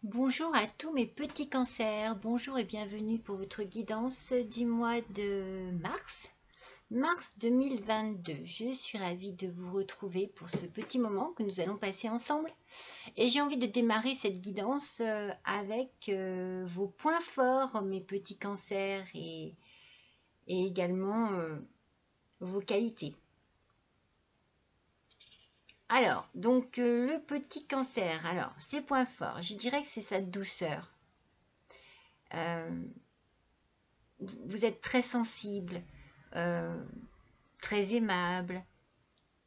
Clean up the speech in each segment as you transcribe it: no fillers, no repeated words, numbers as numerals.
Bonjour à tous mes petits cancers, bonjour et bienvenue pour votre guidance du mois de mars 2022. Je suis ravie de vous retrouver pour ce petit moment que nous allons passer ensemble. Et j'ai envie de démarrer cette guidance avec vos points forts, mes petits cancers, et également vos qualités. Alors, donc le petit cancer, alors ses points forts, je dirais que c'est sa douceur. Vous êtes très sensible, euh, très aimable.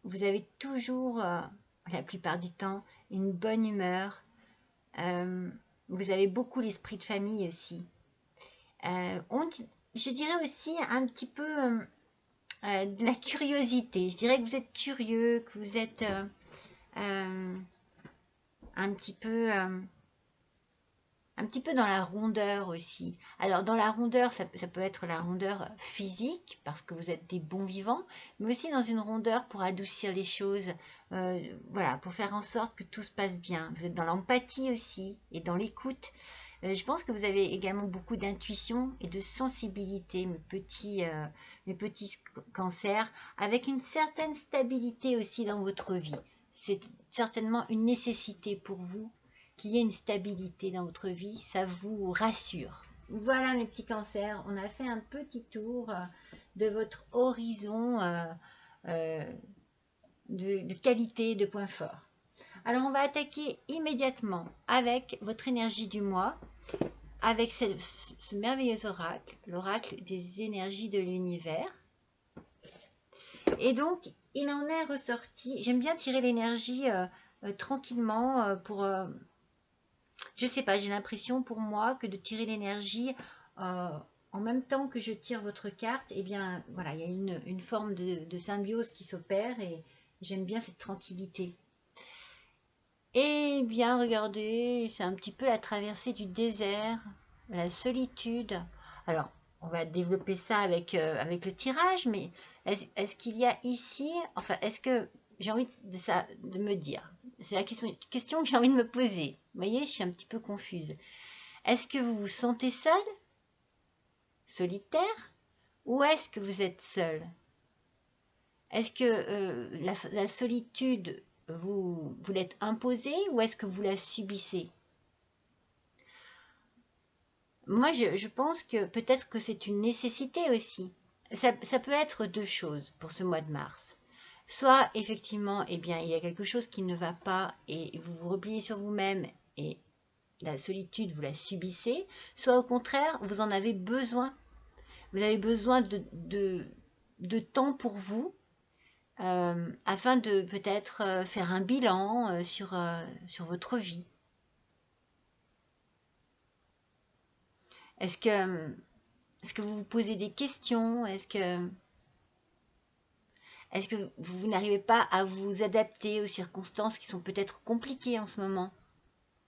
Vous avez toujours, la plupart du temps, une bonne humeur. Vous avez beaucoup l'esprit de famille aussi. Je dirais aussi un petit peu de la curiosité. Je dirais que vous êtes curieux, que vous êtes un petit peu dans la rondeur aussi. Alors dans la rondeur, ça peut être la rondeur physique, parce que vous êtes des bons vivants, mais aussi dans une rondeur pour adoucir les choses, voilà, pour faire en sorte que tout se passe bien. Vous êtes dans l'empathie aussi et dans l'écoute. Je pense que vous avez également beaucoup d'intuition et de sensibilité, mes petits cancers, avec une certaine stabilité aussi dans votre vie. C'est certainement une nécessité pour vous qu'il y ait une stabilité dans votre vie, ça vous rassure. Voilà mes petits cancers, on a fait un petit tour de votre horizon de qualité, de points forts. Alors on va attaquer immédiatement avec votre énergie du mois, avec ce merveilleux oracle, l'oracle des énergies de l'univers. Et donc il en est ressorti, j'aime bien tirer l'énergie tranquillement pour... je sais pas, j'ai l'impression pour moi que de tirer l'énergie en même temps que je tire votre carte, eh bien voilà, il y a une forme de symbiose qui s'opère et j'aime bien cette tranquillité. Eh bien regardez, c'est un petit peu la traversée du désert, la solitude. Alors, on va développer ça avec le tirage, mais est-ce qu'il y a ici, enfin, est-ce que j'ai envie de me dire, c'est la question que j'ai envie de me poser. Vous voyez, je suis un petit peu confuse. Est-ce que vous vous sentez seul, solitaire, ou est-ce que vous êtes seul? Est-ce que la solitude, vous l'êtes imposée ou est-ce que vous la subissez? Moi, je pense que peut-être que c'est une nécessité aussi. Ça peut être deux choses pour ce mois de mars. Soit, effectivement, eh bien, il y a quelque chose qui ne va pas et vous vous repliez sur vous-même et la solitude, vous la subissez. Soit, au contraire, vous en avez besoin. Vous avez besoin de temps pour vous afin de peut-être faire un bilan sur votre vie. Est-ce que, est-ce que vous vous posez des questions? Est-ce que vous n'arrivez pas à vous adapter aux circonstances qui sont peut-être compliquées en ce moment?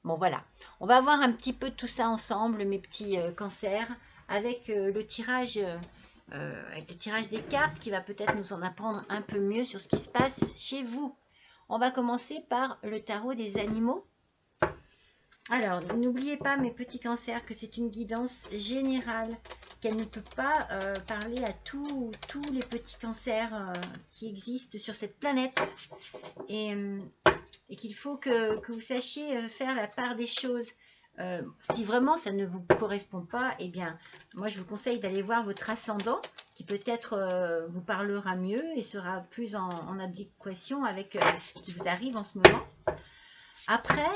Bon voilà, on va voir un petit peu tout ça ensemble, mes petits cancers, avec avec le tirage des cartes qui va peut-être nous en apprendre un peu mieux sur ce qui se passe chez vous. On va commencer par le tarot des animaux. Alors, n'oubliez pas, mes petits cancers, que c'est une guidance générale, qu'elle ne peut pas parler à tous les petits cancers qui existent sur cette planète. Et qu'il faut que vous sachiez faire la part des choses. Si vraiment ça ne vous correspond pas, eh bien, moi je vous conseille d'aller voir votre ascendant, qui peut-être vous parlera mieux et sera plus en adéquation avec ce qui vous arrive en ce moment. Après,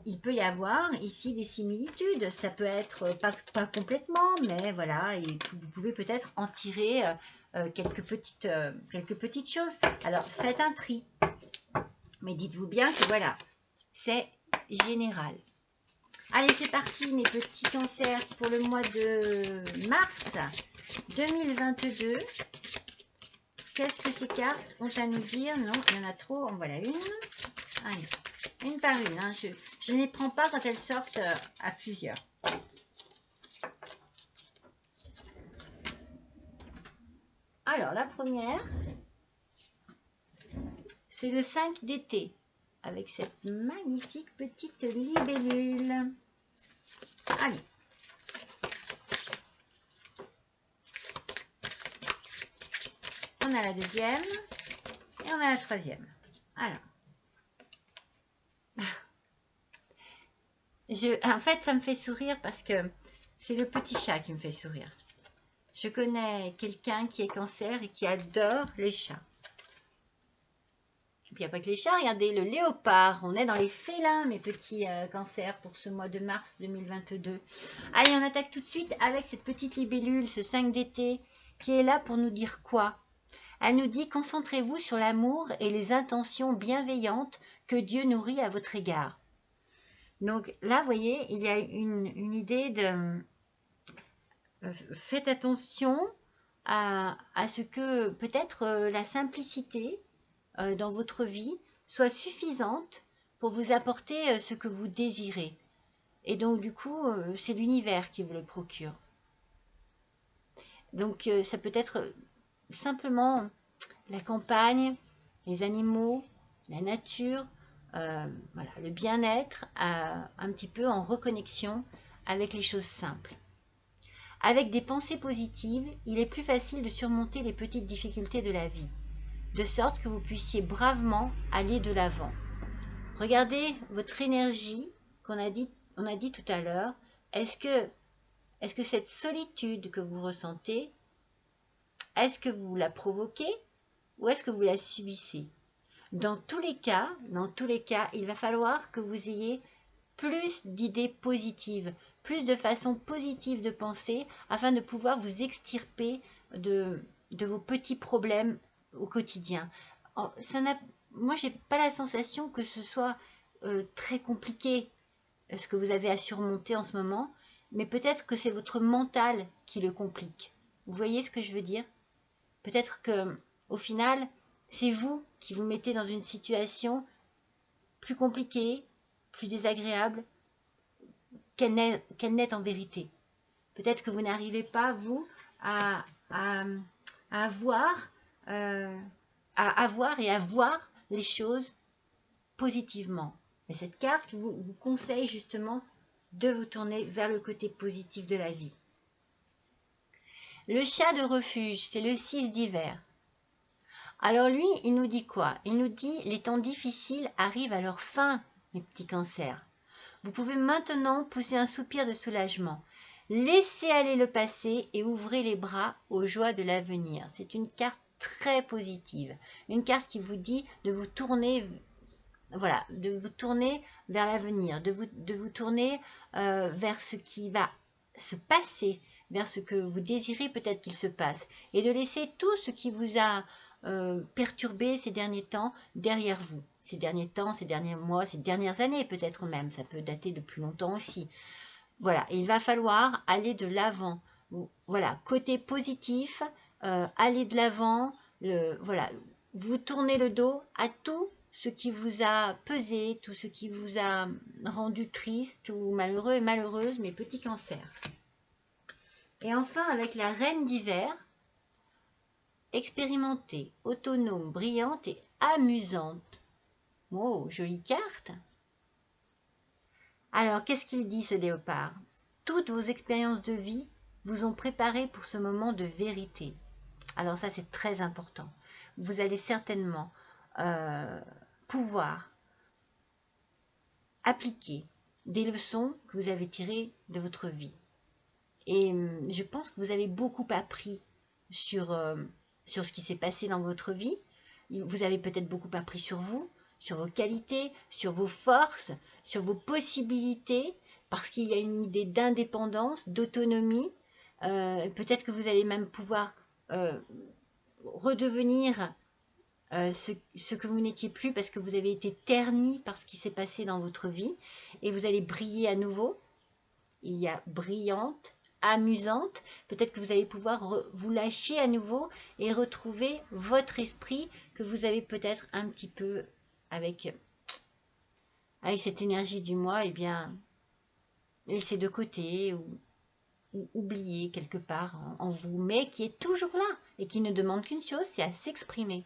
il peut y avoir ici des similitudes. Ça peut être pas complètement, mais voilà, et vous pouvez peut-être en tirer quelques petites choses. Alors, faites un tri. Mais dites-vous bien que voilà, c'est général. Allez, c'est parti, mes petits cancers, pour le mois de mars 2022. Qu'est-ce que ces cartes ont à nous dire? Non, il y en a trop. En voilà une. Allez, une par une. Hein. Je ne les prends pas quand elles sortent à plusieurs. Alors, la première, c'est le 5 d'été. avec cette magnifique petite libellule. Allez. On a la deuxième et on a la troisième. Alors. En fait, ça me fait sourire parce que c'est le petit chat qui me fait sourire. Je connais quelqu'un qui est cancer et qui adore les chats. Et puis il n'y a pas que les chats, regardez le léopard. On est dans les félins, mes petits cancers, pour ce mois de mars 2022. Allez, on attaque tout de suite avec cette petite libellule, ce 5 d'été, qui est là pour nous dire quoi? Elle nous dit: concentrez-vous sur l'amour et les intentions bienveillantes que Dieu nourrit à votre égard. Donc là, vous voyez, il y a une idée de... faites attention à ce que peut-être la simplicité dans votre vie soit suffisante pour vous apporter ce que vous désirez. Et donc du coup, c'est l'univers qui vous le procure. Donc ça peut être simplement la campagne, les animaux, la nature, voilà, le bien-être, un petit peu en reconnexion avec les choses simples. Avec des pensées positives, il est plus facile de surmonter les petites difficultés de la vie, de sorte que vous puissiez bravement aller de l'avant. Regardez votre énergie on a dit tout à l'heure. Est-ce que cette solitude que vous ressentez, est-ce que vous la provoquez ou est-ce que vous la subissez? Dans tous les cas, il va falloir que vous ayez plus d'idées positives, plus de façons positives de penser afin de pouvoir vous extirper de vos petits problèmes au quotidien. Moi, j'ai pas la sensation que ce soit très compliqué ce que vous avez à surmonter en ce moment, mais peut-être que c'est votre mental qui le complique. Vous voyez ce que je veux dire? Peut-être que au final, c'est vous qui vous mettez dans une situation plus compliquée, plus désagréable qu'elle n'est en vérité. Peut-être que vous n'arrivez pas, vous, à avoir et à voir les choses positivement. Mais cette carte vous conseille justement de vous tourner vers le côté positif de la vie. Le chat de refuge, c'est le 6 d'hiver. Alors lui, il nous dit quoi? Il nous dit: les temps difficiles arrivent à leur fin, mes petits cancers. Vous pouvez maintenant pousser un soupir de soulagement. Laissez aller le passé et ouvrez les bras aux joies de l'avenir. C'est une carte très positive. Une carte qui vous dit de vous tourner, voilà, de vous tourner vers l'avenir, de vous tourner vers ce qui va se passer, vers ce que vous désirez peut-être qu'il se passe, et de laisser tout ce qui vous a perturbé ces derniers temps derrière vous. Ces derniers temps, ces derniers mois, ces dernières années peut-être même, ça peut dater de plus longtemps aussi. Voilà, il va falloir aller de l'avant. Voilà, côté positif, aller de l'avant, voilà, vous tournez le dos à tout ce qui vous a pesé, tout ce qui vous a rendu triste ou malheureux et malheureuse, mes petits cancers. Et enfin, avec la reine d'hiver, expérimentée, autonome, brillante et amusante. Oh, jolie carte. Alors, qu'est-ce qu'il dit ce léopard? Toutes vos expériences de vie vous ont préparé pour ce moment de vérité. Alors ça, c'est très important. Vous allez certainement pouvoir appliquer des leçons que vous avez tirées de votre vie. Et je pense que vous avez beaucoup appris sur ce qui s'est passé dans votre vie. Vous avez peut-être beaucoup appris sur vous, sur vos qualités, sur vos forces, sur vos possibilités, parce qu'il y a une idée d'indépendance, d'autonomie. Peut-être que vous allez même pouvoir redevenir ce que vous n'étiez plus parce que vous avez été terni par ce qui s'est passé dans votre vie, et vous allez briller à nouveau. Il y a brillante, amusante. Peut-être que vous allez pouvoir vous lâcher à nouveau et retrouver votre esprit que vous avez peut-être un petit peu avec cette énergie du mois, et bien laissé de côté ou oublié quelque part en vous, mais qui est toujours là et qui ne demande qu'une chose, c'est à s'exprimer.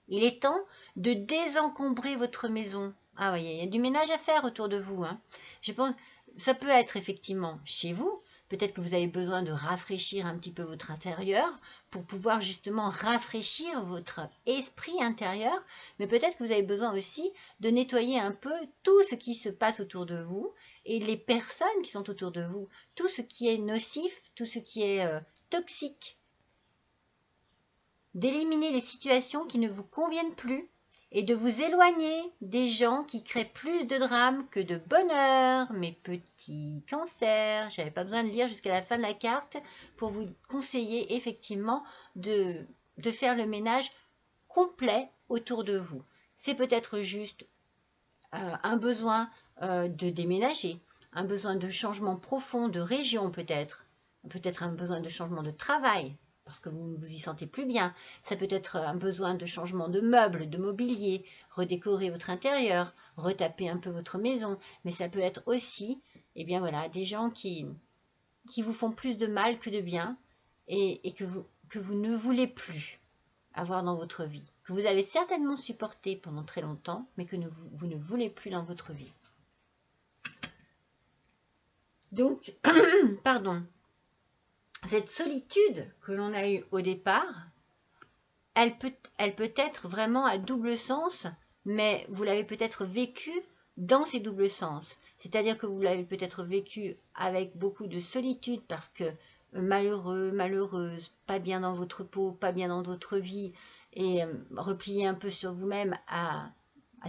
Il est temps de désencombrer votre maison. Ah oui, il y a du ménage à faire autour de vous, hein. Je pense, ça peut être effectivement chez vous. Peut-être que vous avez besoin de rafraîchir un petit peu votre intérieur pour pouvoir justement rafraîchir votre esprit intérieur. Mais peut-être que vous avez besoin aussi de nettoyer un peu tout ce qui se passe autour de vous et les personnes qui sont autour de vous. Tout ce qui est nocif, tout ce qui est toxique. D'éliminer les situations qui ne vous conviennent plus et de vous éloigner des gens qui créent plus de drames que de bonheur. Mes petits cancers, j'avais pas besoin de lire jusqu'à la fin de la carte pour vous conseiller effectivement de faire le ménage complet autour de vous. C'est peut-être juste un besoin de déménager, un besoin de changement profond de région peut-être un besoin de changement de travail, parce que vous ne vous y sentez plus bien. Ça peut être un besoin de changement de meubles, de mobilier, redécorer votre intérieur, retaper un peu votre maison. Mais ça peut être aussi, eh bien voilà, des gens qui vous font plus de mal que de bien et que vous ne voulez plus avoir dans votre vie. Que vous avez certainement supporté pendant très longtemps, mais que vous ne voulez plus dans votre vie. Donc, pardon. Cette solitude que l'on a eue au départ, elle peut être vraiment à double sens, mais vous l'avez peut-être vécue dans ces doubles sens. C'est-à-dire que vous l'avez peut-être vécu avec beaucoup de solitude parce que malheureux, malheureuse, pas bien dans votre peau, pas bien dans votre vie, et replié un peu sur vous-même à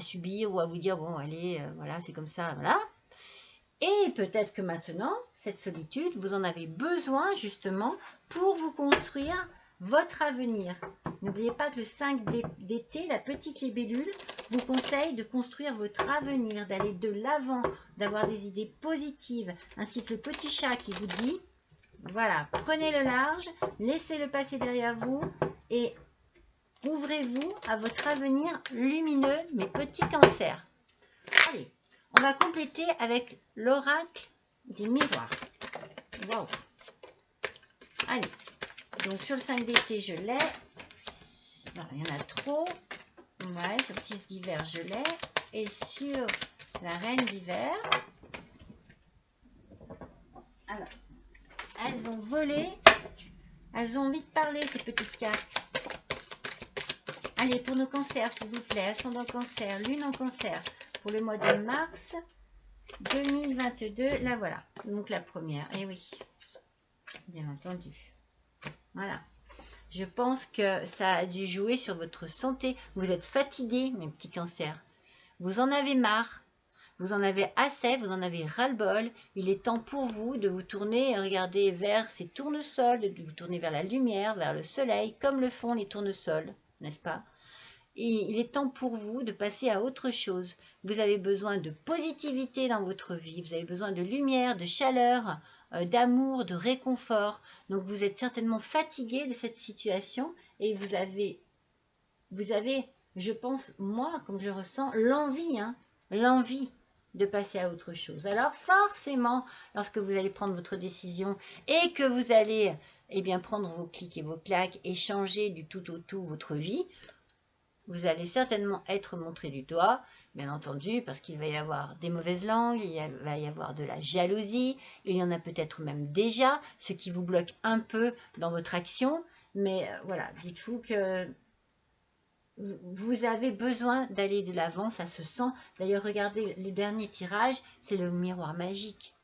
subir ou à vous dire, bon, allez, voilà, c'est comme ça, voilà. Et peut-être que maintenant, cette solitude, vous en avez besoin justement pour vous construire votre avenir. N'oubliez pas que le 5 d'été, la petite libellule, vous conseille de construire votre avenir, d'aller de l'avant, d'avoir des idées positives, ainsi que le petit chat qui vous dit, voilà, prenez le large, laissez-le passer derrière vous et ouvrez-vous à votre avenir lumineux, mes petits cancers. Allez. On va compléter avec l'oracle des miroirs. Wow. Allez, donc sur le 5 d'été, je l'ai. Il y en a trop. Ouais, sur le 6 d'hiver, je l'ai. Et sur la reine d'hiver, alors, elles ont volé. Elles ont envie de parler, ces petites cartes. Allez, pour nos cancers, s'il vous plaît. Ascendant cancer, lune en cancer. Pour le mois de mars 2022, là voilà, donc la première, et oui, bien entendu, voilà, je pense que ça a dû jouer sur votre santé, vous êtes fatigué, mes petits cancers, vous en avez marre, vous en avez assez, vous en avez ras-le-bol, il est temps pour vous de vous tourner et regarder vers ces tournesols, de vous tourner vers la lumière, vers le soleil, comme le font les tournesols, n'est-ce pas? Et il est temps pour vous de passer à autre chose. Vous avez besoin de positivité dans votre vie, vous avez besoin de lumière, de chaleur, d'amour, de réconfort. Donc vous êtes certainement fatigué de cette situation et vous avez, je pense, moi, comme je ressens, l'envie de passer à autre chose. Alors forcément, lorsque vous allez prendre votre décision et que vous allez prendre vos clics et vos claques et changer du tout au tout votre vie, vous allez certainement être montré du doigt, bien entendu, parce qu'il va y avoir des mauvaises langues, va y avoir de la jalousie, il y en a peut-être même déjà, ce qui vous bloque un peu dans votre action, mais voilà, dites-vous que vous avez besoin d'aller de l'avant, ça se sent. D'ailleurs, regardez le dernier tirage, c'est le miroir magique.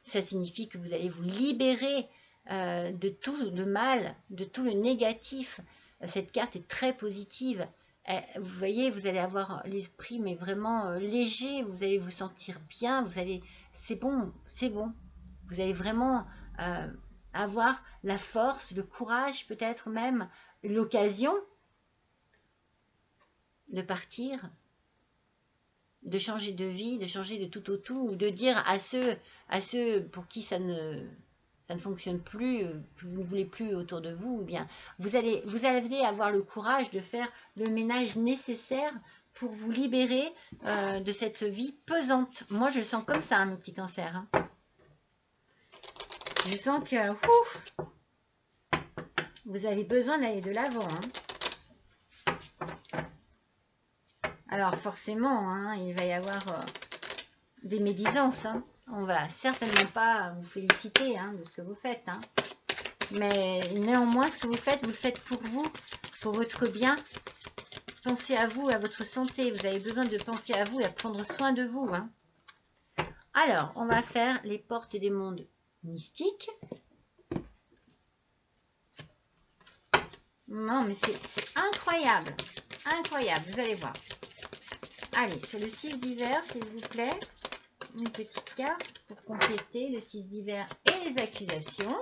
Ça signifie que vous allez vous libérer de tout le mal, de tout le négatif. Cette carte est très positive. Vous voyez, vous allez avoir l'esprit mais vraiment léger, vous allez vous sentir bien, c'est bon, c'est bon. Vous allez vraiment avoir la force, le courage, peut-être même l'occasion de partir, de changer de vie, de changer de tout au tout, ou de dire à ceux pour qui ça ne fonctionne plus, que vous ne voulez plus autour de vous, ou bien vous allez avoir le courage de faire le ménage nécessaire pour vous libérer de cette vie pesante. Moi, je le sens comme ça, mes petits cancers. Hein. Je sens que vous avez besoin d'aller de l'avant. Hein. Alors forcément, hein, il va y avoir des médisances. Hein. On va certainement pas vous féliciter hein, de ce que vous faites. Hein. Mais néanmoins, ce que vous le faites pour vous, pour votre bien. Pensez à vous, à votre santé. Vous avez besoin de penser à vous et à prendre soin de vous. Hein. Alors, on va faire les portes des mondes mystiques. Non, mais c'est incroyable. Incroyable, vous allez voir. Allez, sur le 6 d'hiver, s'il vous plaît, une petite carte pour compléter le 6 d'hiver et les accusations.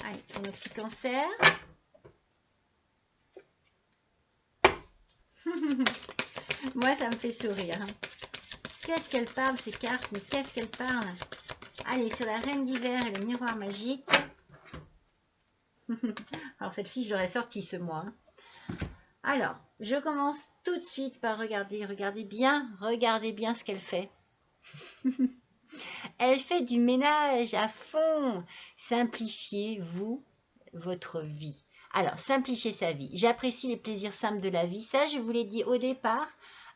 Allez, pour nos petits cancers. Moi, ça me fait sourire. Qu'est-ce qu'elle parle, ces cartes? Mais qu'est-ce qu'elle parle? Allez, sur la reine d'hiver et le miroir magique. Alors, celle-ci, je l'aurais sortie ce mois. Hein. Alors, je commence tout de suite par regarder. Regardez bien ce qu'elle fait. Elle fait du ménage à fond. Simplifiez-vous votre vie. Alors, simplifiez sa vie. J'apprécie les plaisirs simples de la vie. Ça, je vous l'ai dit au départ,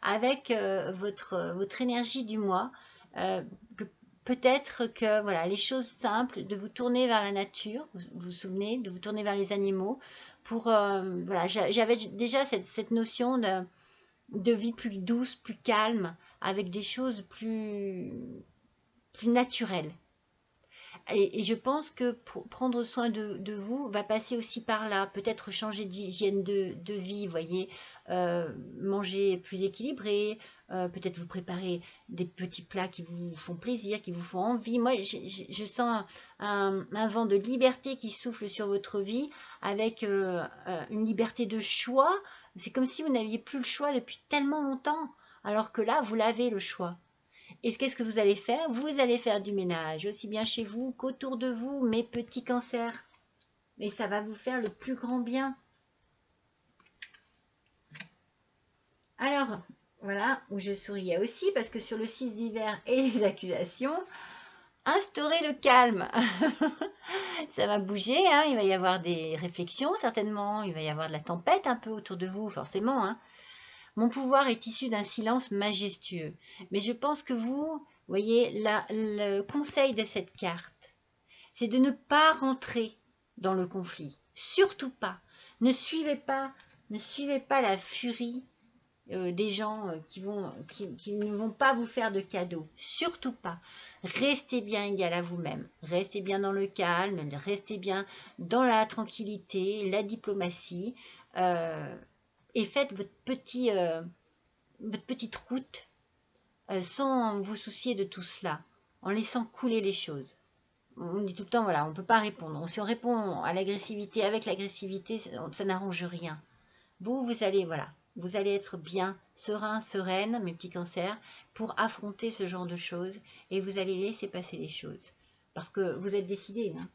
avec votre énergie du mois. Peut-être que voilà, les choses simples, de vous tourner vers la nature, vous vous souvenez, de vous tourner vers les animaux. Pour voilà, j'avais déjà cette notion de vie plus douce, plus calme, avec des choses plus naturelles. Et je pense que prendre soin de vous va passer aussi par là. Peut-être changer d'hygiène de vie, voyez. Manger plus équilibré. Peut-être vous préparer des petits plats qui vous font plaisir, qui vous font envie. Moi, je sens un vent de liberté qui souffle sur votre vie avec une liberté de choix. C'est comme si vous n'aviez plus le choix depuis tellement longtemps. Alors que là, vous l'avez le choix. Et qu'est-ce que vous allez faire? Vous allez faire du ménage, aussi bien chez vous qu'autour de vous, mes petits cancers. Et ça va vous faire le plus grand bien. Alors, voilà, où je souriais aussi, parce que sur le 6 d'hiver et les accusations, instaurez le calme. Ça va bouger, hein, il va y avoir des réflexions certainement, il va y avoir de la tempête un peu autour de vous, forcément. Hein. Mon pouvoir est issu d'un silence majestueux. Mais je pense que vous voyez, le conseil de cette carte, c'est de ne pas rentrer dans le conflit. Surtout pas. Ne suivez pas la furie des gens qui ne vont pas vous faire de cadeaux. Surtout pas. Restez bien égal à vous-même. Restez bien dans le calme. Restez bien dans la tranquillité, la diplomatie. Et faites votre petite route sans vous soucier de tout cela, en laissant couler les choses. On dit tout le temps, voilà, on ne peut pas répondre. Si on répond à l'agressivité avec l'agressivité, ça n'arrange rien. Vous allez, voilà, vous allez être bien, serein, sereine, mes petits cancers, pour affronter ce genre de choses et vous allez laisser passer les choses. Parce que vous êtes décidés. Hein.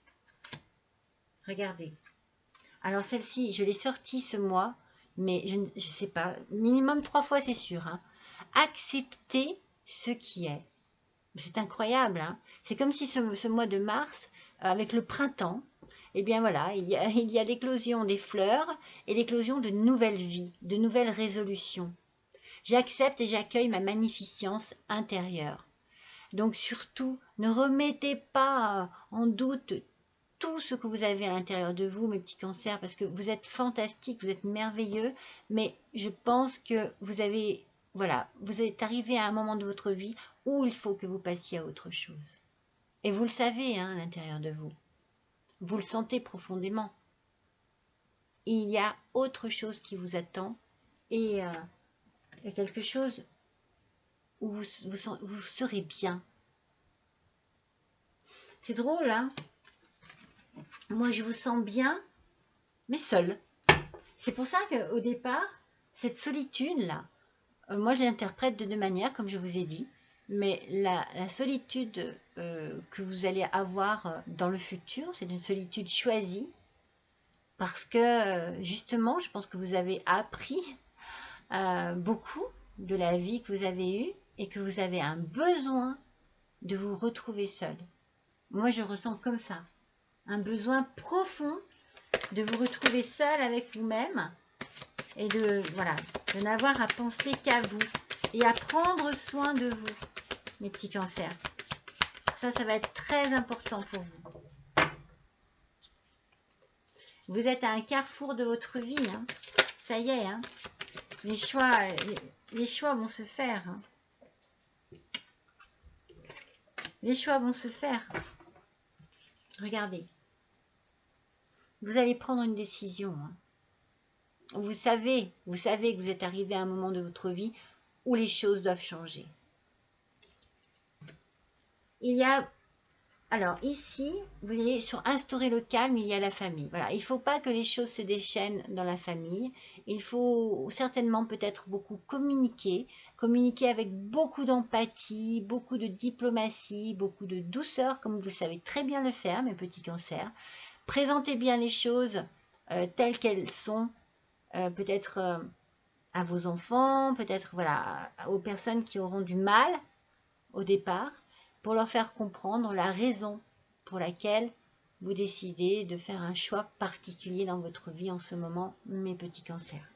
Regardez. Alors celle-ci, je l'ai sortie ce mois, mais je ne sais pas, minimum 3 fois c'est sûr. Hein. Accepter ce qui est. C'est incroyable. Hein. C'est comme si ce mois de mars, avec le printemps, eh bien voilà, il y a l'éclosion des fleurs et l'éclosion de nouvelles vies, de nouvelles résolutions. J'accepte et j'accueille ma magnificence intérieure. Donc surtout, ne remettez pas en doute tout ce que vous avez à l'intérieur de vous, mes petits cancers, parce que vous êtes fantastiques, vous êtes merveilleux, mais je pense que voilà, vous êtes arrivé à un moment de votre vie où il faut que vous passiez à autre chose. Et vous le savez hein, à l'intérieur de vous. Vous le sentez profondément. Il y a autre chose qui vous attend et il y a quelque chose où vous serez bien. C'est drôle, hein? Moi, je vous sens bien, mais seul. C'est pour ça qu'au départ, cette solitude-là, moi, je l'interprète de deux manières, comme je vous ai dit. Mais la solitude que vous allez avoir dans le futur, c'est une solitude choisie. Parce que, justement, je pense que vous avez appris beaucoup de la vie que vous avez eue et que vous avez un besoin de vous retrouver seul. Moi, je ressens comme ça. Un besoin profond de vous retrouver seul avec vous-même et voilà, de n'avoir à penser qu'à vous et à prendre soin de vous, mes petits cancers. Ça va être très important pour vous. Vous êtes à un carrefour de votre vie, hein. Ça y est, hein. Les choix vont se faire. Hein. Les choix vont se faire. Regardez. Vous allez prendre une décision. Hein. Vous savez que vous êtes arrivé à un moment de votre vie où les choses doivent changer. Il y a, alors ici, vous voyez, sur instaurer le calme, il y a la famille. Voilà, il ne faut pas que les choses se déchaînent dans la famille. Il faut certainement peut-être beaucoup communiquer avec beaucoup d'empathie, beaucoup de diplomatie, beaucoup de douceur, comme vous savez très bien le faire, mes petits cancers. Présentez bien les choses telles qu'elles sont, peut-être à vos enfants, peut-être voilà, aux personnes qui auront du mal au départ, pour leur faire comprendre la raison pour laquelle vous décidez de faire un choix particulier dans votre vie en ce moment, mes petits cancers.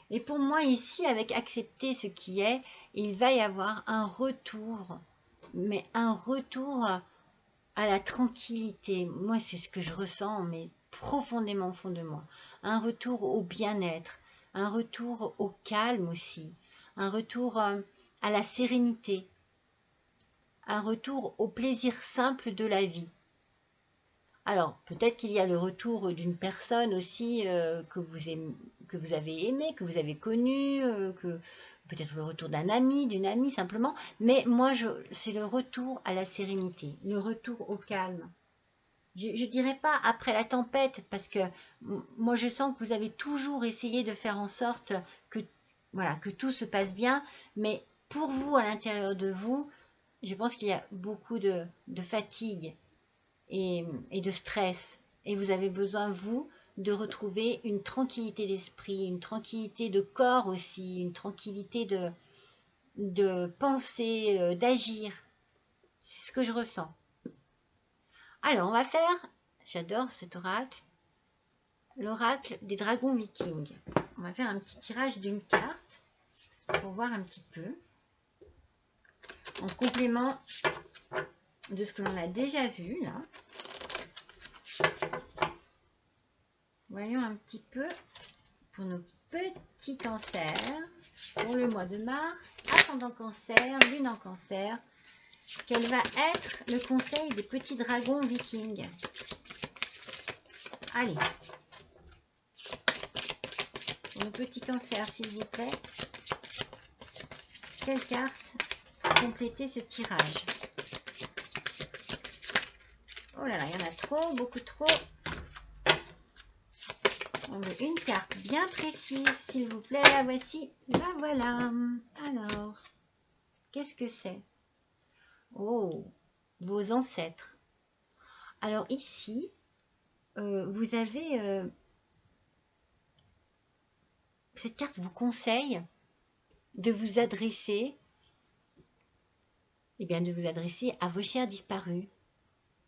Et pour moi ici, avec accepter ce qui est, il va y avoir un retour, mais un retour à la tranquillité. Moi, c'est ce que je ressens, mais profondément au fond de moi. Un retour au bien-être, un retour au calme aussi, un retour à la sérénité, un retour au plaisir simple de la vie. Alors, peut-être qu'il y a le retour d'une personne aussi que vous avez aimé, que vous avez connu, que peut-être le retour d'un ami, d'une amie simplement. Mais moi, c'est le retour à la sérénité, le retour au calme. Je ne dirais pas après la tempête, parce que moi, je sens que vous avez toujours essayé de faire en sorte que, voilà, que tout se passe bien. Mais pour vous, à l'intérieur de vous, je pense qu'il y a beaucoup de fatigue et de stress. Et vous avez besoin, vous, de retrouver une tranquillité d'esprit, une tranquillité de corps aussi, une tranquillité de penser, d'agir. C'est ce que je ressens. Alors, on va faire, j'adore cet oracle, l'oracle des dragons vikings. On va faire un petit tirage d'une carte pour voir un petit peu, en complément de ce que l'on a déjà vu là. Voyons un petit peu pour nos petits cancers, pour le mois de mars, ascendant cancer, lune en cancer, quel va être le conseil des petits dragons vikings. Allez, pour nos petits cancers, s'il vous plaît, quelle carte compléter ce tirage? Oh là là, il y en a trop, beaucoup trop. On veut une carte bien précise, s'il vous plaît. La voici, la voilà. Alors, qu'est-ce que c'est? Oh, vos ancêtres. Alors ici, vous avez... cette carte vous conseille de vous adresser, de vous adresser à vos chers disparus,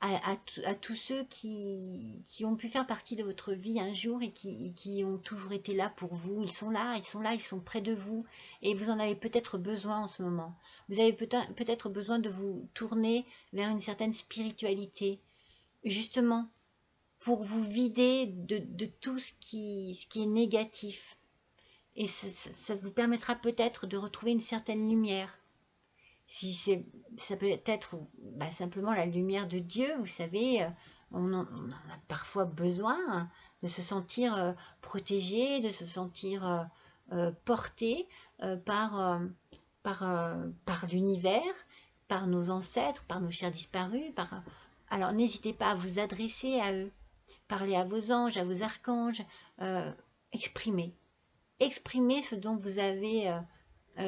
à tous ceux qui ont pu faire partie de votre vie un jour et qui ont toujours été là pour vous. Ils sont là, ils sont près de vous et vous en avez peut-être besoin en ce moment. Vous avez peut-être besoin de vous tourner vers une certaine spiritualité, justement pour vous vider de tout ce qui est négatif. Et ça vous permettra peut-être de retrouver une certaine lumière. Ça peut être simplement la lumière de Dieu, vous savez, on en a parfois besoin de se sentir protégé, de se sentir porté par l'univers, par nos ancêtres, par nos chers disparus. Alors n'hésitez pas à vous adresser à eux, parlez à vos anges, à vos archanges, exprimez ce dont vous avez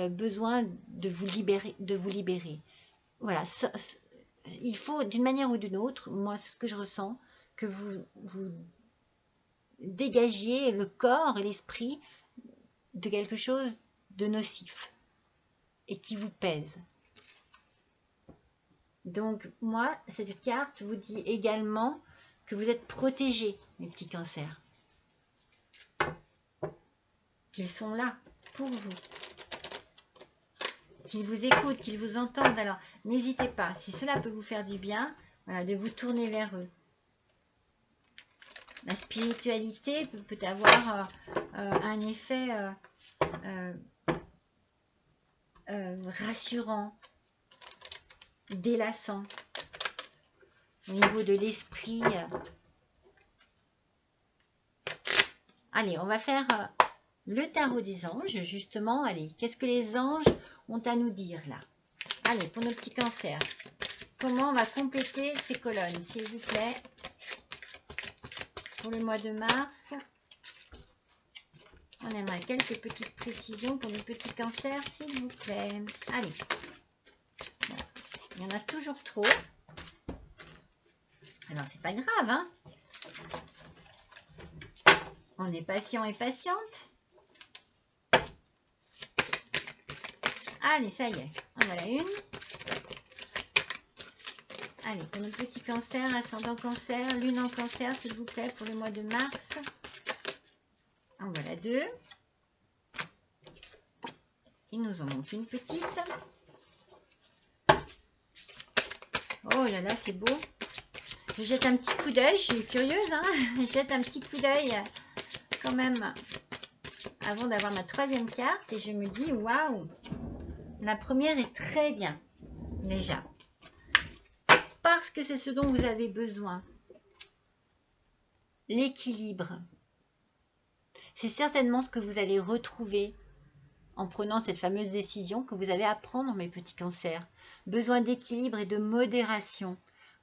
besoin de vous libérer. Voilà, il faut d'une manière ou d'une autre, moi ce que je ressens, que vous dégagiez le corps et l'esprit de quelque chose de nocif et qui vous pèse. Donc moi, cette carte vous dit également que vous êtes protégés, mes petits cancers. qu'ils sont là pour vous, qu'ils vous écoutent, qu'ils vous entendent. Alors, n'hésitez pas, si cela peut vous faire du bien, voilà, de vous tourner vers eux. La spiritualité peut avoir un effet rassurant, délassant au niveau de l'esprit. Allez, on va faire le tarot des anges, justement. Allez, qu'est-ce que les anges ont à nous dire là? Allez, pour nos petits cancers, comment on va compléter ces colonnes, s'il vous plaît, pour le mois de mars? On aimerait quelques petites précisions pour nos petits cancers, s'il vous plaît. Allez, voilà. Il y en a toujours trop. Alors, c'est pas grave, hein? On est patient et patiente. Allez, ça y est, en voilà une. Allez, pour nos petits cancers, ascendant cancer, lune en cancer, s'il vous plaît, pour le mois de mars. En voilà deux. Il nous en manque une petite. Oh là là, c'est beau. Je jette un petit coup d'œil, je suis curieuse, hein. Je jette un petit coup d'œil quand même avant d'avoir ma troisième carte et je me dis, waouh, la première est très bien, déjà. Parce que c'est ce dont vous avez besoin. L'équilibre. C'est certainement ce que vous allez retrouver en prenant cette fameuse décision que vous avez à prendre, mes petits cancers. Besoin d'équilibre et de modération.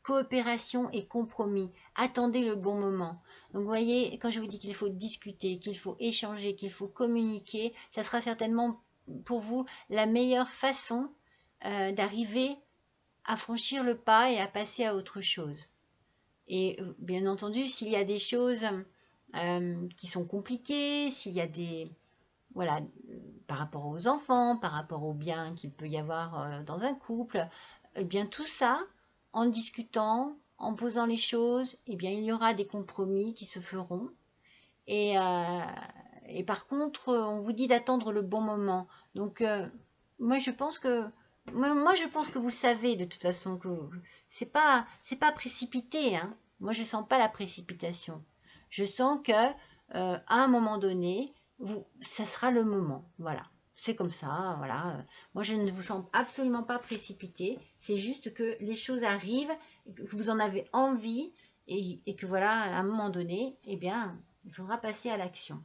Coopération et compromis. Attendez le bon moment. Donc, vous voyez, quand je vous dis qu'il faut discuter, qu'il faut échanger, qu'il faut communiquer, ça sera certainement pour vous la meilleure façon d'arriver à franchir le pas et à passer à autre chose. Et bien entendu, s'il y a des choses qui sont compliquées, s'il y a des... Voilà, par rapport aux enfants, par rapport aux biens qu'il peut y avoir dans un couple, eh bien tout ça, en discutant, en posant les choses, eh bien il y aura des compromis qui se feront. Et par contre, on vous dit d'attendre le bon moment. Donc moi je pense que vous savez de toute façon que c'est pas précipité, hein. Moi je sens pas la précipitation. Je sens que à un moment donné, ça sera le moment. Voilà. C'est comme ça, voilà. Moi, je ne vous sens absolument pas précipité. C'est juste que les choses arrivent, que vous en avez envie et que voilà, à un moment donné, eh bien, il faudra passer à l'action.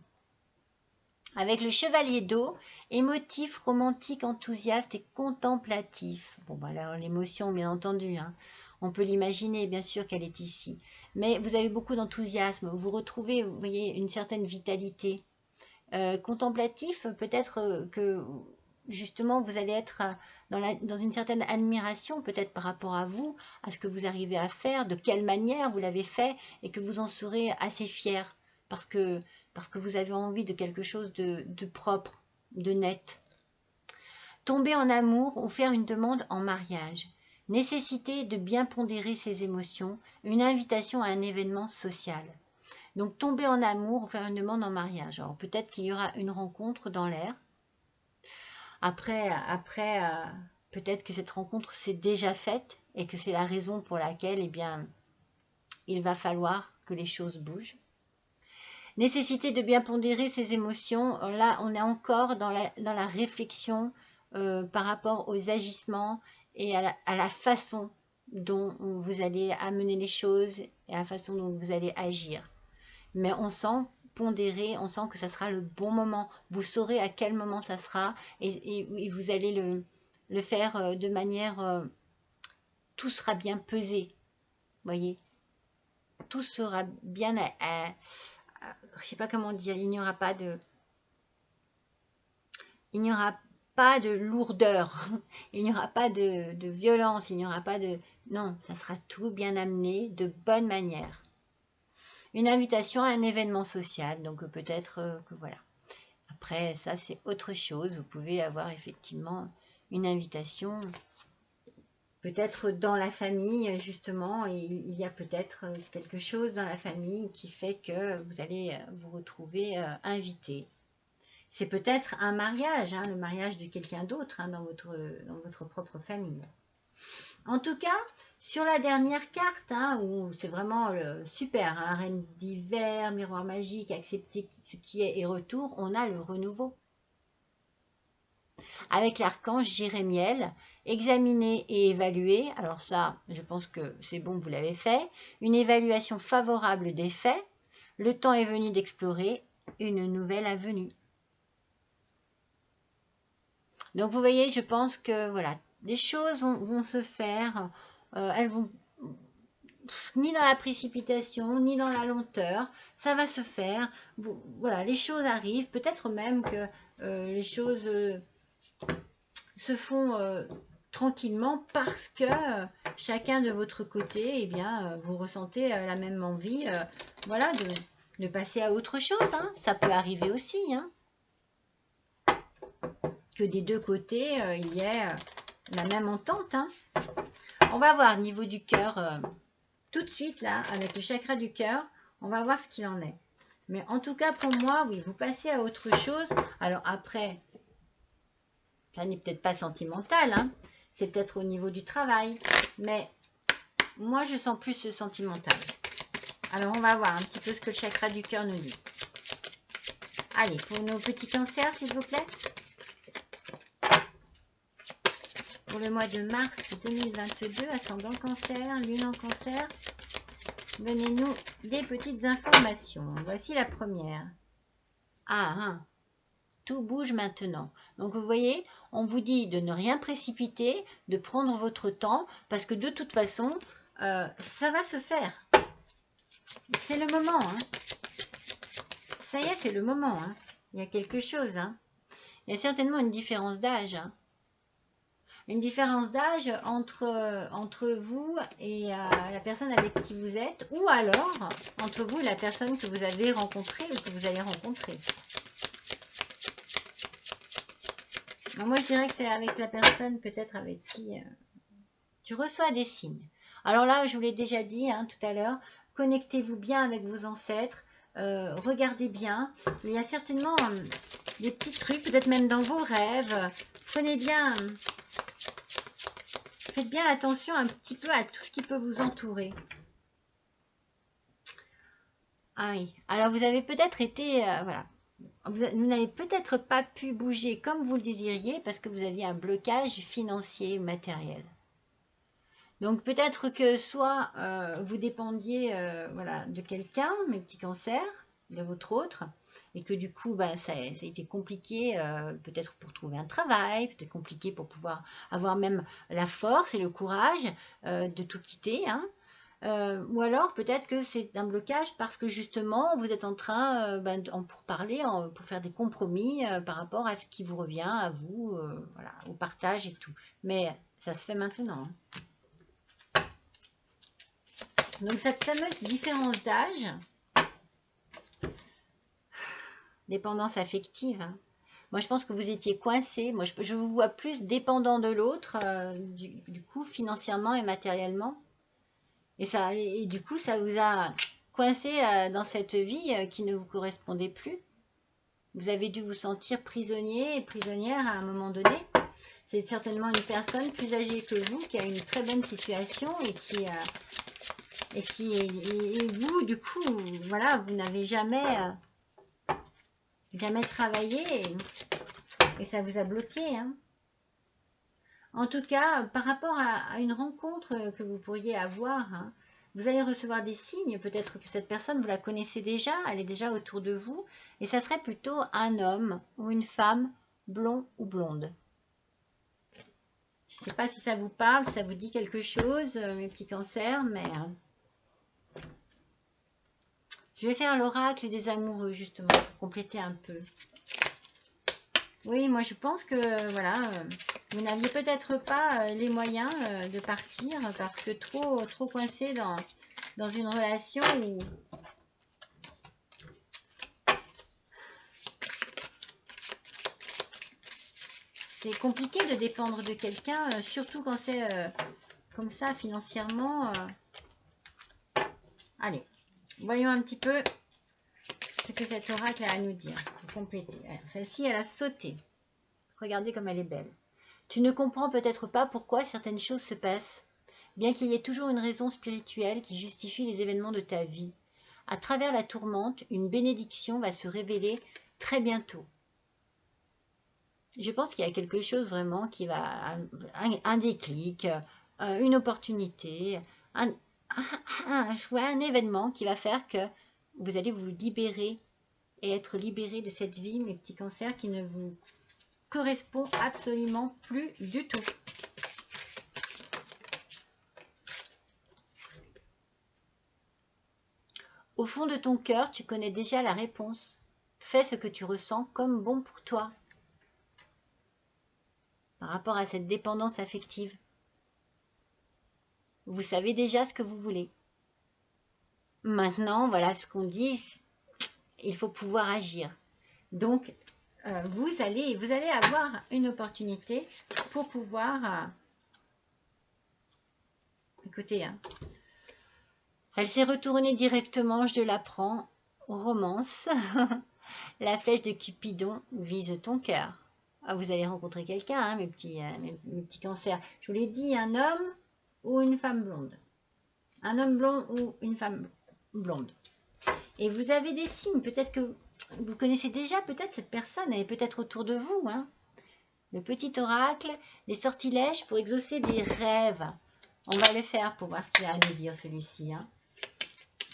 Avec le chevalier d'eau, émotif, romantique, enthousiaste et contemplatif. Bon, bah alors l'émotion, bien entendu, hein. On peut l'imaginer, bien sûr qu'elle est ici. Mais vous avez beaucoup d'enthousiasme. Vous retrouvez, vous voyez, une certaine vitalité. Contemplatif, peut-être que justement vous allez être dans une certaine admiration peut-être par rapport à vous, à ce que vous arrivez à faire, de quelle manière vous l'avez fait et que vous en serez assez fier parce que vous avez envie de quelque chose de propre, de net. Tomber en amour ou faire une demande en mariage. Nécessité de bien pondérer ses émotions, une invitation à un événement social. Donc, tomber en amour ou faire une demande en mariage. Alors, peut-être qu'il y aura une rencontre dans l'air. Après peut-être que cette rencontre s'est déjà faite et que c'est la raison pour laquelle, eh bien, il va falloir que les choses bougent. Nécessité de bien pondérer ses émotions. Là, on est encore dans la réflexion par rapport aux agissements et à la façon dont vous allez amener les choses et à la façon dont vous allez agir. Mais on sent pondérer, on sent que ça sera le bon moment. Vous saurez à quel moment ça sera et vous allez le faire de manière... tout sera bien pesé, voyez. Tout sera bien... je ne sais pas comment dire, il n'y aura pas de lourdeur, il n'y aura pas de violence, il n'y aura pas de... Non, ça sera tout bien amené de bonne manière. Une invitation à un événement social, donc peut-être que voilà. Après, ça c'est autre chose, vous pouvez avoir effectivement une invitation, peut-être dans la famille justement, et il y a peut-être quelque chose dans la famille qui fait que vous allez vous retrouver invité. C'est peut-être un mariage, hein, le mariage de quelqu'un d'autre, hein, dans votre propre famille. En tout cas, sur la dernière carte, hein, où c'est vraiment super, hein, reine d'hiver, miroir magique, accepter ce qui est et retour, on a le renouveau. Avec l'archange Jérémiel, examiner et évaluer, alors ça, je pense que c'est bon, vous l'avez fait, une évaluation favorable des faits, le temps est venu d'explorer une nouvelle avenue. Donc vous voyez, je pense que voilà, des choses vont se faire, elles vont ni dans la précipitation, ni dans la lenteur, ça va se faire. Voilà, les choses arrivent, peut-être même que les choses se font tranquillement parce que chacun de votre côté, eh bien, vous ressentez la même envie, voilà, de passer à autre chose. Hein. Ça peut arriver aussi, hein, que des deux côtés, il y ait la même entente. Hein. On va voir niveau du cœur tout de suite, là, avec le chakra du cœur, on va voir ce qu'il en est. Mais en tout cas, pour moi, oui, vous passez à autre chose. Alors après, ça n'est peut-être pas sentimental, hein. C'est peut-être au niveau du travail. Mais moi, je sens plus le sentimental. Alors, on va voir un petit peu ce que le chakra du cœur nous dit. Allez, pour nos petits cancers, s'il vous plaît. Pour le mois de mars 2022, ascendant cancer, lune en cancer, donnez-nous des petites informations. Voici la première. Ah, hein. Tout bouge maintenant. Donc vous voyez, on vous dit de ne rien précipiter, de prendre votre temps, parce que de toute façon, ça va se faire. C'est le moment. Hein. Ça y est, c'est le moment. Hein. Il y a quelque chose. Hein. Il y a certainement une différence d'âge. Hein. Une différence d'âge entre vous et la personne avec qui vous êtes, ou alors entre vous et la personne que vous avez rencontrée ou que vous allez rencontrer. Alors moi, je dirais que c'est avec la personne peut-être avec qui tu reçois des signes. Alors là, je vous l'ai déjà dit hein, tout à l'heure, connectez-vous bien avec vos ancêtres, regardez bien. Il y a certainement des petits trucs, peut-être même dans vos rêves. Prenez bien... Faites bien attention un petit peu à tout ce qui peut vous entourer. Ah oui, alors vous avez peut-être été, voilà, vous n'avez peut-être pas pu bouger comme vous le désiriez parce que vous aviez un blocage financier ou matériel. Donc peut-être que soit vous dépendiez voilà, de quelqu'un, mes petits cancers, de votre autre, et que du coup ça a été compliqué peut-être pour trouver un travail, peut-être compliqué pour pouvoir avoir même la force et le courage de tout quitter. Hein. Ou alors peut-être que c'est un blocage parce que justement vous êtes en train pour parler, pour faire des compromis par rapport à ce qui vous revient à vous, voilà, au partage et tout. Mais ça se fait maintenant. Hein. Donc cette fameuse différence d'âge, dépendance affective, hein. Moi je pense que vous étiez coincé, moi je vous vois plus dépendant de l'autre, du coup financièrement et matériellement, et du coup ça vous a coincé dans cette vie qui ne vous correspondait plus. Vous avez dû vous sentir prisonnier et prisonnière à un moment donné. C'est certainement une personne plus âgée que vous qui a une très bonne situation et vous, du coup, voilà, vous n'avez jamais travaillé et ça vous a bloqué. Hein. En tout cas, par rapport à une rencontre que vous pourriez avoir, hein, vous allez recevoir des signes. Peut-être que cette personne, vous la connaissez déjà, elle est déjà autour de vous. Et ça serait plutôt un homme ou une femme, blond ou blonde. Je ne sais pas si ça vous parle, si ça vous dit quelque chose, mes petits cancers, mais... Je vais faire l'oracle des amoureux, justement, pour compléter un peu. Oui, moi je pense que, voilà, vous n'aviez peut-être pas les moyens de partir parce que trop coincé dans une relation où... C'est compliqué de dépendre de quelqu'un, surtout quand c'est comme ça, financièrement. Allez, voyons un petit peu ce que cet oracle a à nous dire. pour compléter. Celle-ci, elle a sauté. Regardez comme elle est belle. Tu ne comprends peut-être pas pourquoi certaines choses se passent, bien qu'il y ait toujours une raison spirituelle qui justifie les événements de ta vie. À travers la tourmente, une bénédiction va se révéler très bientôt. Je pense qu'il y a quelque chose vraiment qui va... Un déclic, une opportunité, un événement qui va faire que vous allez vous libérer et être libéré de cette vie, mes petits cancers, qui ne vous correspond absolument plus du tout. Au fond de ton cœur, tu connais déjà la réponse. Fais ce que tu ressens comme bon pour toi. Par rapport à cette dépendance affective, vous savez déjà ce que vous voulez. Maintenant, voilà ce qu'on dit, il faut pouvoir agir. Donc, vous allez avoir une opportunité pour pouvoir... écoutez, hein, elle s'est retournée directement, je l'apprends, romance. La flèche de Cupidon vise ton cœur. Ah, vous allez rencontrer quelqu'un, hein, mes petits cancers. Je vous l'ai dit, un homme ou une femme blonde. Un homme blond ou une femme blonde. Et vous avez des signes, peut-être que vous connaissez déjà peut-être cette personne, elle est peut-être autour de vous. Hein. Le petit oracle, des sortilèges pour exaucer des rêves. On va le faire pour voir ce qu'il a à nous dire celui-ci. Hein.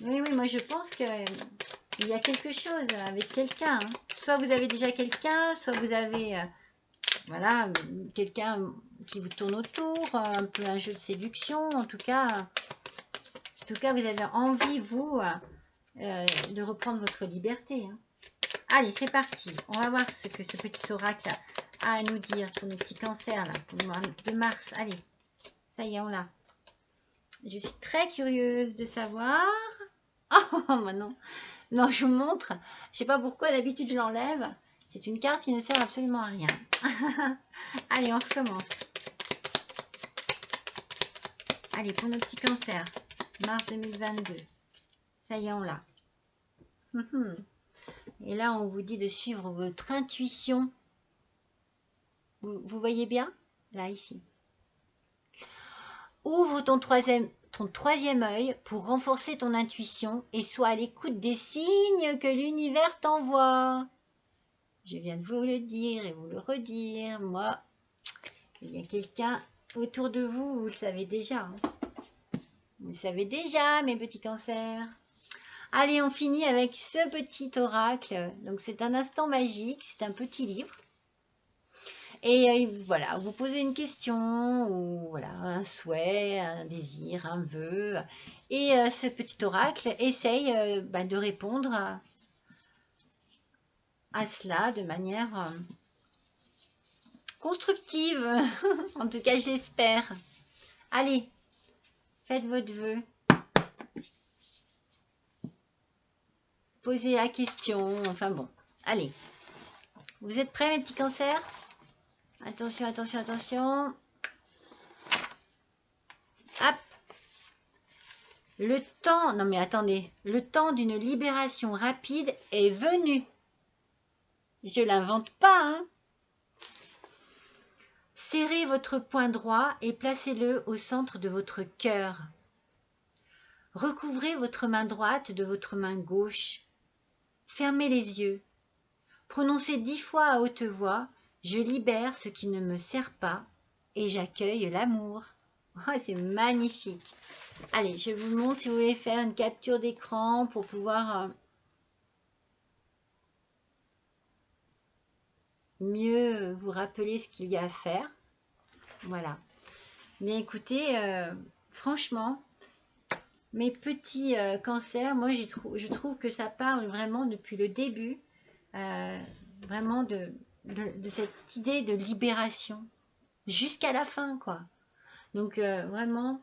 Oui, moi je pense qu'il y a quelque chose avec quelqu'un. Hein. Soit vous avez déjà quelqu'un, soit vous avez voilà, quelqu'un qui vous tourne autour, un peu un jeu de séduction. En tout cas, vous avez envie, vous, de reprendre votre liberté. Hein. Allez, c'est parti. On va voir ce que ce petit oracle a à nous dire pour nos petits cancers, là, pour le mois de mars. Allez, ça y est, on l'a. Je suis très curieuse de savoir... Oh, maintenant, non, je vous montre. Je sais pas pourquoi, d'habitude, je l'enlève. C'est une carte qui ne sert absolument à rien. Allez, on recommence. Allez, pour nos petits cancers, mars 2022. Ça y est, on l'a. Et là, on vous dit de suivre votre intuition. Vous voyez bien? Là, ici. Ouvre ton troisième œil pour renforcer ton intuition et sois à l'écoute des signes que l'univers t'envoie. Je viens de vous le dire et vous le redire. Moi, il y a quelqu'un autour de vous, vous le savez déjà. Hein. Vous le savez déjà, mes petits cancers. Allez, on finit avec ce petit oracle. Donc, c'est un instant magique. C'est un petit livre. Et voilà, vous posez une question, ou voilà, un souhait, un désir, un vœu. Et ce petit oracle essaye de répondre à cela de manière constructive. En tout cas, j'espère. Allez, faites votre vœu. Posez la question. Enfin bon, allez. Vous êtes prêts, mes petits cancers? Attention, attention, attention. Hop. Le temps, non mais attendez, le temps d'une libération rapide est venu. Je l'invente pas, hein. Serrez votre poing droit et placez-le au centre de votre cœur. Recouvrez votre main droite de votre main gauche. Fermez les yeux. Prononcez 10 fois à haute voix. Je libère ce qui ne me sert pas et j'accueille l'amour. Oh, c'est magnifique. Allez, je vous montre si vous voulez faire une capture d'écran pour pouvoir mieux vous rappeler ce qu'il y a à faire. Voilà. Mais écoutez, franchement, mes petits cancers, moi je trouve que ça parle vraiment depuis le début, vraiment de cette idée de libération jusqu'à la fin, quoi. Donc vraiment,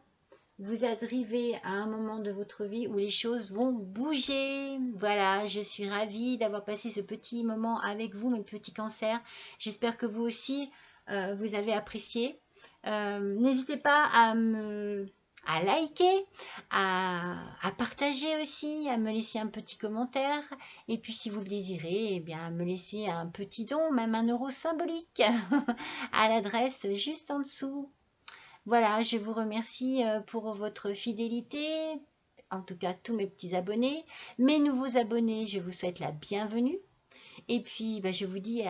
vous arrivez à un moment de votre vie où les choses vont bouger. Voilà, je suis ravie d'avoir passé ce petit moment avec vous, mes petits cancers. J'espère que vous aussi, vous avez apprécié. N'hésitez pas à me à liker, à partager aussi, à me laisser un petit commentaire. Et puis si vous le désirez, eh bien, me laisser un petit don, même 1 € symbolique, à l'adresse juste en dessous. Voilà, je vous remercie pour votre fidélité, en tout cas tous mes petits abonnés. Mes nouveaux abonnés, je vous souhaite la bienvenue. Et puis, je vous dis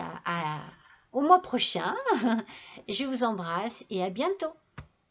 au mois prochain. Je vous embrasse et à bientôt.